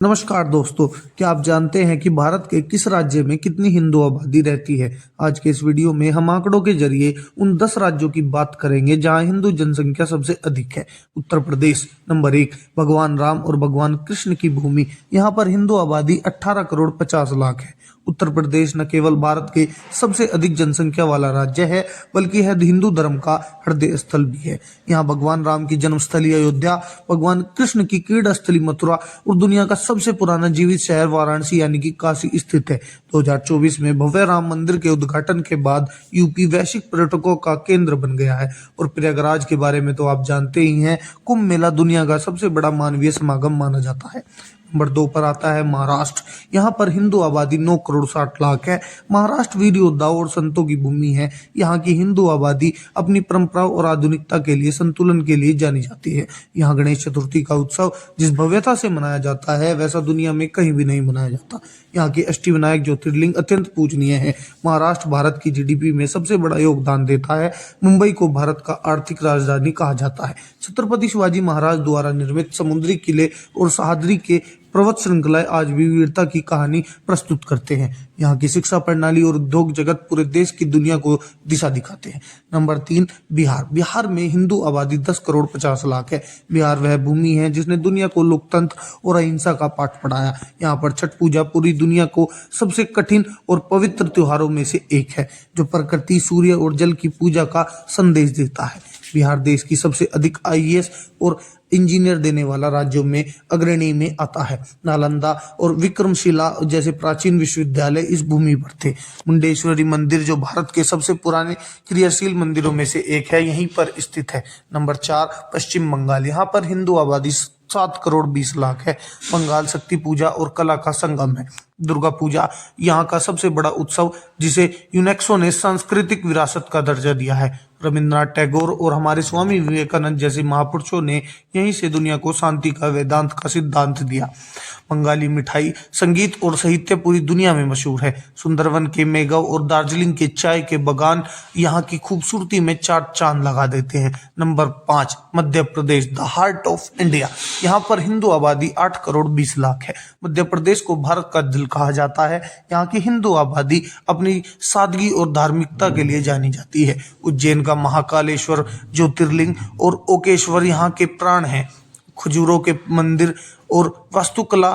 नमस्कार दोस्तों, क्या आप जानते हैं कि भारत के किस राज्य में कितनी हिंदू आबादी रहती है। आज के इस वीडियो में हम आंकड़ों के जरिए उन 10 राज्यों की बात करेंगे जहां हिंदू जनसंख्या सबसे अधिक है। उत्तर प्रदेश नंबर 1, भगवान राम और भगवान कृष्ण की भूमि। यहाँ पर हिंदू आबादी 18 करोड़ 50 लाख है। उत्तर प्रदेश न केवल भारत के सबसे अधिक जनसंख्या वाला राज्य है, बल्कि है हिंदू धर्म का हृदय स्थल भी है। यहाँ भगवान राम की जन्मस्थली अयोध्या, भगवान कृष्ण की क्रीड़ा स्थली मथुरा और दुनिया का सबसे पुराना जीवित शहर वाराणसी यानी कि काशी स्थित है। 2024 में भव्य राम मंदिर के उद्घाटन के बाद यूपी वैश्विक पर्यटकों का केंद्र बन गया है। और प्रयागराज के बारे में तो आप जानते ही हैं, कुंभ मेला दुनिया का सबसे बड़ा मानवीय समागम माना जाता है। नंबर 2 पर आता है महाराष्ट्र। यहाँ पर हिंदू आबादी 9 करोड़ 60 लाख है। महाराष्ट्र वीर योद्धाओं और संतों की भूमि है। यहाँ की हिंदू आबादी अपनी परंपराओं और आधुनिकता के लिए संतुलन के लिए जानी जाती है। यहाँ गणेश चतुर्थी का उत्सव जिस भव्यता से मनाया जाता है, वैसा दुनिया में कहीं भी नहीं मनाया जाता। यहाँ के अष्टविनायक ज्योतिर्लिंग अत्यंत पूजनीय है। महाराष्ट्र भारत की जीडीपी में सबसे बड़ा योगदान देता है। मुंबई को भारत का आर्थिक राजधानी कहा जाता है। छत्रपति शिवाजी महाराज द्वारा निर्मित समुद्री किले और सह्याद्री के पर्वत श्रृंखलाएं आज भी वीरता की कहानी प्रस्तुत करते हैं। यहाँ की शिक्षा प्रणाली और उद्योग जगत पूरे देश की दुनिया को दिशा दिखाते हैं। नंबर 3, बिहार। बिहार में हिंदू आबादी 10 करोड़ 50 लाख है। बिहार वह भूमि है जिसने दुनिया को लोकतंत्र और अहिंसा का पाठ पढ़ाया। यहाँ पर छठ पूजा पूरी दुनिया को सबसे कठिन और पवित्र त्योहारों में से एक है, जो प्रकृति, सूर्य और जल की पूजा का संदेश देता है। बिहार देश की सबसे अधिक आईएएस और इंजीनियर देने वाला राज्यों में अग्रणी में आता है। नालंदा और विक्रमशिला जैसे प्राचीन विश्वविद्यालय इस भूमि पर थे। मुंडेश्वरी मंदिर, जो भारत के सबसे पुराने क्रियाशील मंदिरों में से एक है, यहीं पर स्थित है। नंबर 4, पश्चिम बंगाल। यहाँ पर हिंदू आबादी 7 करोड़ 20 लाख है। बंगाल शक्ति पूजा और कला का संगम है। दुर्गा पूजा यहाँ का सबसे बड़ा उत्सव, जिसे यूनेस्को ने सांस्कृतिक विरासत का दर्जा दिया है। रविंद्रनाथ टैगोर और हमारे स्वामी विवेकानंद जैसे महापुरुषों ने यहीं से दुनिया को शांति का वेदांत का सिद्धांत दिया। बंगाली मिठाई, संगीत और साहित्य पूरी दुनिया में मशहूर है। सुंदरवन के मेघव और दार्जिलिंग के चाय के बागान यहाँ की खूबसूरती में चार चांद लगा देते हैं। Number 5, Madhya Pradesh, the heart of India. यहाँ पर हिंदू आबादी 8 करोड़ 20 लाख है। मध्य प्रदेश को भारत का दिल कहा जाता है। यहाँ की हिंदू आबादी अपनी सादगी और धार्मिकता के लिए जानी जाती है। उज्जैन का महाकालेश्वर ज्योतिर्लिंग और ओकेश्वर यहाँ के प्राण हैं। खजूरों के मंदिर और वास्तुकला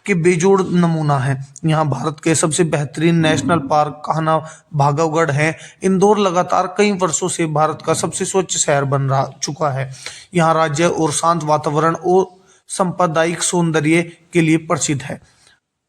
के बेजोड़ नमूना है। यहाँ भारत के सबसे बेहतरीन नेशनल पार्क कान्हा भागवगढ़ है। इंदौर लगातार कई वर्षों से भारत का सबसे स्वच्छ शहर बन रहा चुका है। यहाँ राज्य और शांत वातावरण और सांप्रदायिक सौंदर्य के लिए प्रसिद्ध है।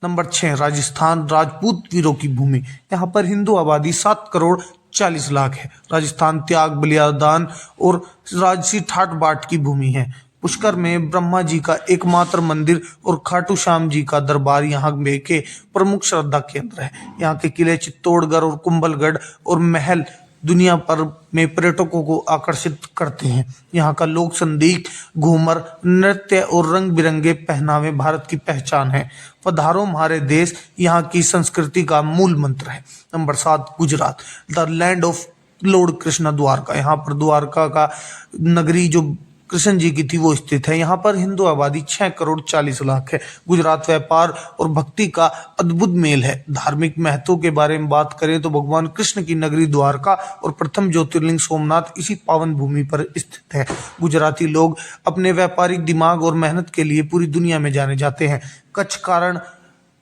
नंबर 6, राजस्थान, राजपूत वीरों की भूमि। यहाँ पर हिंदू आबादी 7 करोड़ 40 लाख है। राजस्थान त्याग, बलिदान और राजसी ठाट बाट की भूमि है। पुष्कर में ब्रह्मा जी का एकमात्र मंदिर और खाटू श्याम जी का दरबार यहाँ के प्रमुख श्रद्धा केंद्र है। यहाँ के किले चित्तौड़गढ़ और कुंभलगढ़ और महल दुनिया भर में पर्यटकों को आकर्षित करते हैं। यहाँ का लोक संगीत, घूमर, नृत्य और रंग बिरंगे पहनावे भारत की पहचान है। पधारो हमारे देश यहाँ की संस्कृति का मूल मंत्र है। Number 7, Gujarat, the land of Lord Krishna, Dwarka. यहाँ पर द्वारका का नगरी जो कृष्ण जी की थी वो स्थित है। यहाँ पर हिंदू आबादी 6 करोड़ 40 लाख है। गुजरात व्यापार और भक्ति का अद्भुत मेल है। धार्मिक महत्व के बारे में बात करें तो भगवान कृष्ण की नगरी द्वारका और प्रथम ज्योतिर्लिंग सोमनाथ इसी पावन भूमि पर स्थित है। गुजराती लोग अपने व्यापारिक दिमाग और मेहनत के लिए पूरी दुनिया में जाने जाते हैं। कच्छ कारण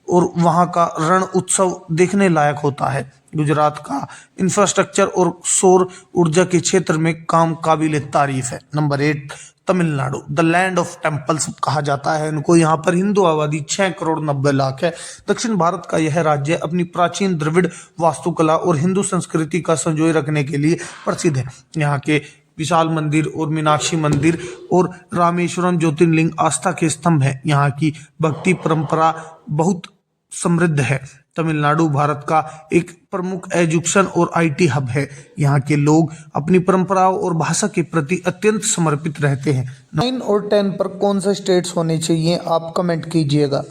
और वहाँ का रण उत्सव देखने लायक होता है। गुजरात का इंफ्रास्ट्रक्चर और सौर ऊर्जा के क्षेत्र में काम काबिल तारीफ है। Number 8, Tamil Nadu, the land of temples कहा जाता है इनको। यहाँ पर हिंदू आबादी 6 करोड़ 90 लाख है। दक्षिण भारत का यह राज्य अपनी प्राचीन द्रविड़ वास्तुकला और हिंदू संस्कृति का संजोए रखने के लिए प्रसिद्ध है। यहाँ के विशाल मंदिर और मीनाक्षी मंदिर और रामेश्वरम ज्योतिर्लिंग आस्था के स्तंभ है। यहाँ की भक्ति परंपरा बहुत समृद्ध है। तमिलनाडु भारत का एक प्रमुख एजुकेशन और आईटी हब है। यहाँ के लोग अपनी परंपराओं और भाषा के प्रति अत्यंत समर्पित रहते हैं। 9 और 10 पर कौन सा स्टेट्स होने चाहिए, आप कमेंट कीजिएगा।